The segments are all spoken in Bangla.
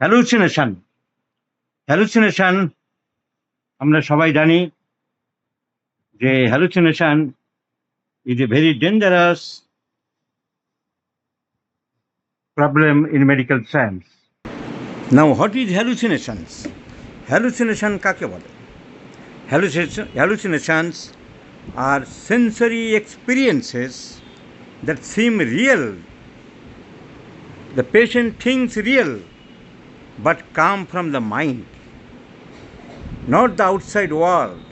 হ্যালুসিনেশন হ্যালুসিনেশন আমরা সবাই জানি যে hallucination is a very dangerous problem in medical science. Now, what is hallucinations? Hallucination কাকে বলে? Hallucinations are sensory experiences that seem real. The patient thinks real, but come from the mind, not the outside world.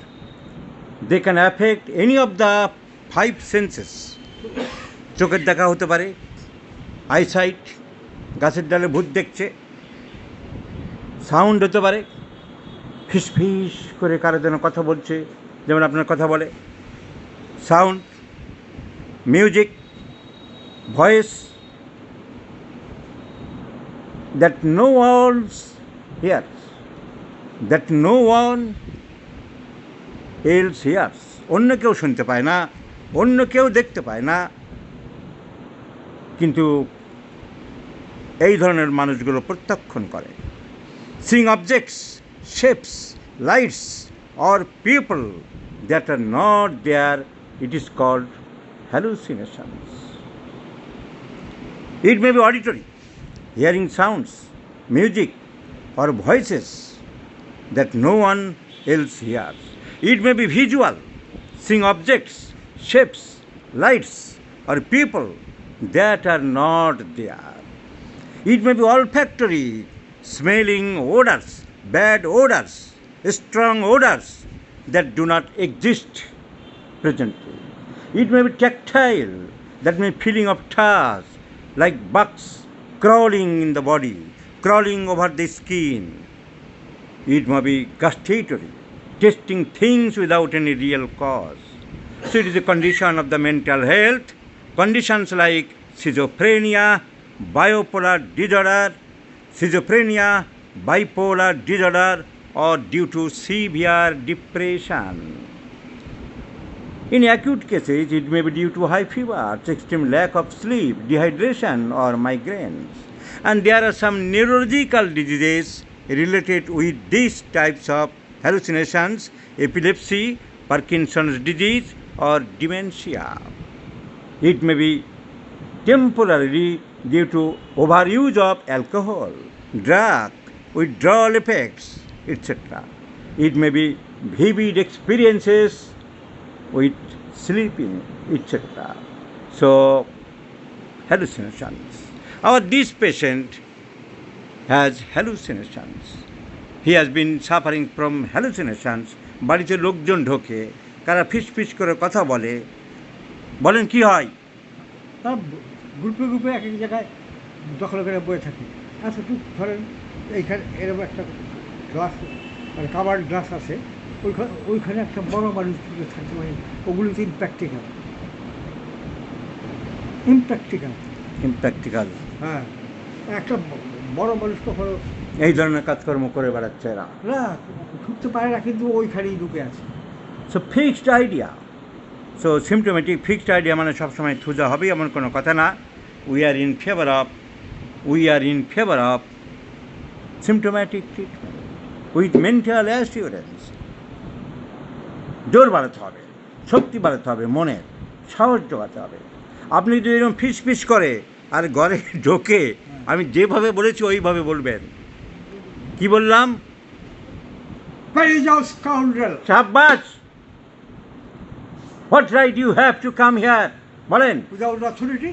They can affect any of the five senses. চোখের দেখা হতে পারে, আইসাইট, গাছের ডালে ভূত দেখছে, সাউন্ড হতে পারে, ফিস ফিস করে কারো যেন কথা বলছে, যেমন আপনার কথা বলে, sound, music, voice that no one hears, that no one else hears. অন্য কেউ শুনতে পায় না, অন্য কেউ দেখতে পায় না, কিন্তু এই ধরনের মানুষগুলো প্রত্যক্ষণ করে। Seeing objects, shapes, lights or people that are not there, it is called hallucinations. It may be auditory, hearing sounds, music or voices that no one else hears. It may be visual, seeing objects, shapes, lights or people that are not there. It may be olfactory, smelling odors, bad odors, strong odors that do not exist presently. It may be tactile, that means feeling of touch, like bugs crawling in the body, crawling over the skin. It may be gustatory, tasting things without any real cause. So it is a condition of the mental health. Conditions like schizophrenia, bipolar disorder, bipolar disorder, or due to severe depression. In acute cases, it may be due to high fever, extreme lack of sleep, dehydration, or migraines. And there are some neurological diseases related with these types of hallucinations: epilepsy, Parkinson's disease, or dementia. It may be temporarily due to overuse of alcohol, drug, withdrawal effects, etc. It may be vivid experiences with sleeping, etc. So, hallucinations. This patient has hallucinations. He has been suffering from hallucinations. বাড়িতে লোকজন ঢোকে, কারা ফিস ফিস করে কথা বলে, বলেন কি হয়? তার গ্রুপে গ্রুপে এক এক জায়গায় দখল করে বয়ে থাকে। আচ্ছা তুই ধরেন এইখানে এরকম একটা গ্লাস, মানে কাভার্ড গ্লাস আছে, ওইখানে একটা বড় মানুষ থাকতে পারে, ওগুলো তো ইম্প্র্যাকটিক্যাল। ইম্প্র্যাকটিক্যাল, হ্যাঁ, একটা বড় মানুষ কখনো এই ধরনের কাজকর্ম করে বেড়াচ্ছে এরা, না ঢুকতে পারে না, কিন্তু ওইখানেই ঢুকে আছে। So fixed idea, so symptomatic fixed idea মানে সবসময় থুজা হবে এমন কোনো কথা না। We are in favour of symptomatic treatment with mental assurance. জোর বাড়াতে হবে, শক্তি বাড়াতে হবে, মনের সাহস জোগাতে হবে। আপনি যদি এরকম ফিস ফিস করে আর ঘরে ঢোকে, আমি যেভাবে বলেছি ওইভাবে বলবেন। কি বললাম? শাবাশ! What right you have to come here? বলেন। Without authority?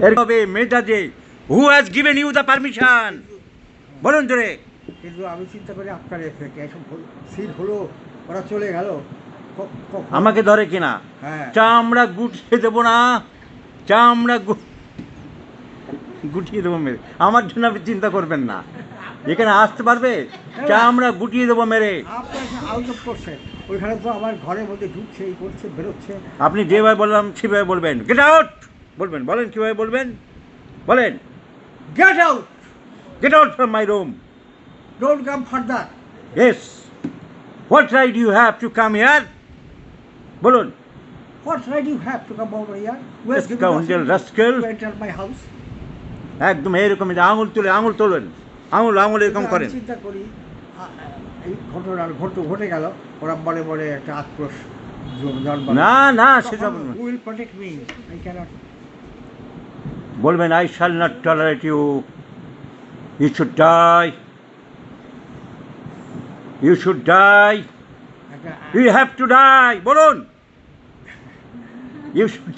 এরভাবে মেজাজে, who has given you the permission? বলুন জোরে। কিন্তু আমি চিন্তা করি আপনার এফেক্ট, এসব সিল হলো, ওরা চলে গেল, আমাকে ধরে কিনা? হ্যাঁ, চামড়া গুটিয়ে দেবো না, চামড়া গুটিয়ে দেবো মেরে। আমার জন্য আপনি চিন্তা করবেন না, এখানে আসতে পারবে, চামড়া গুটিয়ে দেবো মেরে। আপনার আউট অফ করছে, ওইখানে তো আমার ঘরের মধ্যে ঢুকছে, এই করছে, বেরোচ্ছে। আপনি যেভাবে বললাম সেভাবে বলবেন। গেট আউট বলবেন। বলেন কীভাবে বলবেন? বলেন। Get out! Get out from my room! Don't come farther! Yes! What right you have to come here? বলুন। What right you have to come over here? Who has given Scoundrel, authority rascal. to enter my house? একদম এইরকম যে আঙুল তুলে আঙুল তোলেন, আঙুল আঙুল এরকম আমি করেন। চিন্তা করি এই ঘটনার ঘটে গেল, ওরা বলে বলে একটা আক্রোশ জন্মালো। না না তখন সেসব who will protect me? I cannot. বলবেন I shall not tolerate you, you should die, you should die, একটা ইউ হ্যাভ টু ডাই, বলুন you should,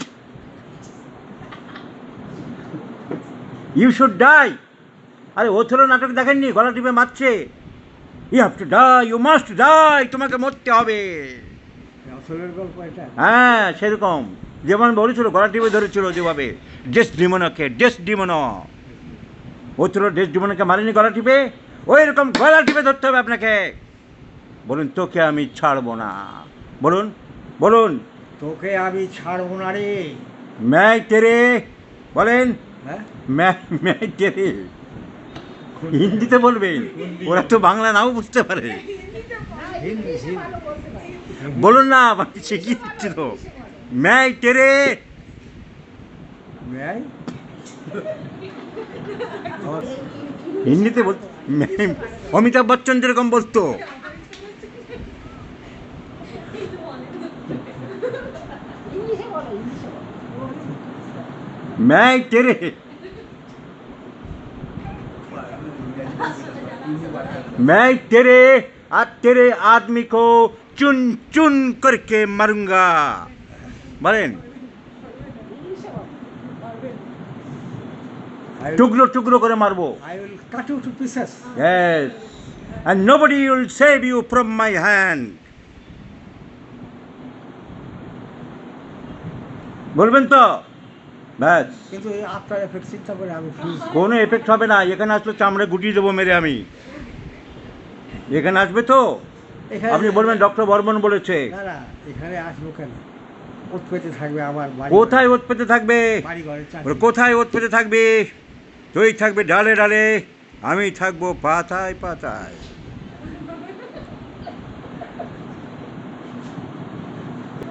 you should die. আরে ওথেলো নাটক দেখেননি, গলা টিপে মারছে, you have to die, you must die, তোমাকে মরতে হবে। আসলের গল্প এটা। হ্যাঁ সেরকম, যেমন বলেছিল গলা টিপে ধরেছিল যেভাবে ডেসডিমোনাকে, ডেসডিমোনা, ওথেলো ডেসডিমোনাকে মারেনি গলা টিপে, ওই রকম গলা টিপে ধরতে হবে আপনাকে। বলুন তোকে আমি ছাড়বো না, বলুন বলুন, তোকে আমি ছাড়বো না রে। ম্যাই তেরে, বলেন হ্যাঁ, ম্যাই তেরে, হিন্দিতে বলবেন, ওরা তো বাংলা নাও বুঝতে পারে। হিন্দি বলুন না, আমি শিখিয়ে দিচ্ছি তো, ম্যাই তেরে, ম্যাই হিন্দিতে বল, অমিতাভ বচ্চন যেরকম বলতো, ম্যাই তেরে, मैं तेरे आदमी को चुन चुन करके मारूंगा, বলেন টুকরো টুকরো করে মারবো। I will cut you to pieces. Yes, and nobody will save you from my hand. বলবেন তো, ব্যাস, কিন্তু এই আফটার এফেক্ট চিন্তা করে আমি ফিউজ। কোনো এফেক্ট হবে না। এখানে আসলে চামড়ে গুটিয়ে দেবো মেরে আমি, এখানে আসবে তো আপনি বলবেন ডক্টর বর্মন বলেছে। না না, এখানে আসবো কেন? ওত পেতে থাকবে আমার বাড়ি। কোথায় ওত পেতে থাকবে? বাড়ি ঘরে ওরা কোথায় ওত পেতে থাকবে? তুই থাকবে ডালে ডালে, আমি থাকবো পাতায় পাতায়।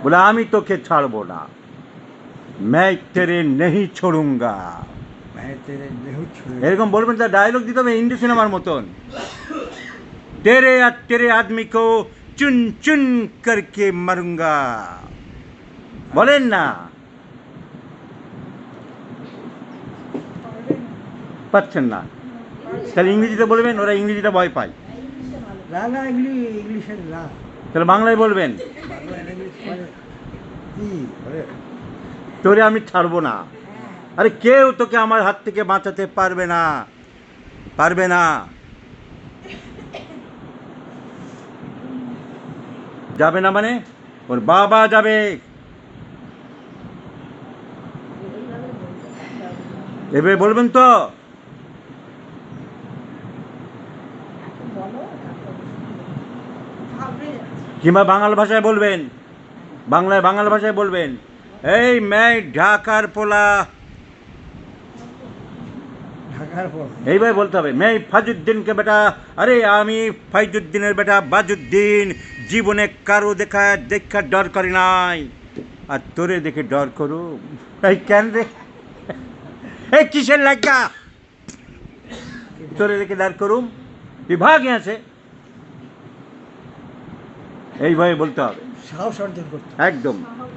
বলে আমি তোকে ছাড়বো না, मैं तेरे नहीं छोड़ूंगा। এরকম বলবেন, তার ডায়লগ দিতে হবে হিন্দি সিনেমার মতন, तेरे और तेरे आदमी को चुन चुन करके मारूंगा, বলেন না, পাচ্ছেন না, তাহলে ইংরেজিতে বলবেন, ওরা ইংরেজিটা ভয় পায়। না না, ইংলিশে না, তাহলে বাংলায় বলবেন, কি বলে, তোরে আমি ছাড়বো না। আরে কেউ তোকে আমার হাত থেকে বাঁচাতে পারবে না, পারবে না। যাবে না মানে ওর বাবা যাবে। এভাবে বলবেন তো, কিংবা বাংলা ভাষায় বলবেন, বাংলা ভাষায় বলবেন, এই मैं ঢাকার পোলা, ঢাকার পর এইভাবে বলতে হবে, मैं ফাজুদ্দিনকে বেটা, আরে আমি ফাইজুদ্দিনের বেটা বাজুদ্দিন, জীবনে কারো দেখা ডর করি নাই, আর তোরে দেখে ডর করু। এই কেন রে, এই কিসের লাগা তোরে দেখে ডর করুম, বিভাগ আছে, এইভাবে বলতে হবে সাহস অর্জন করতে। একদম।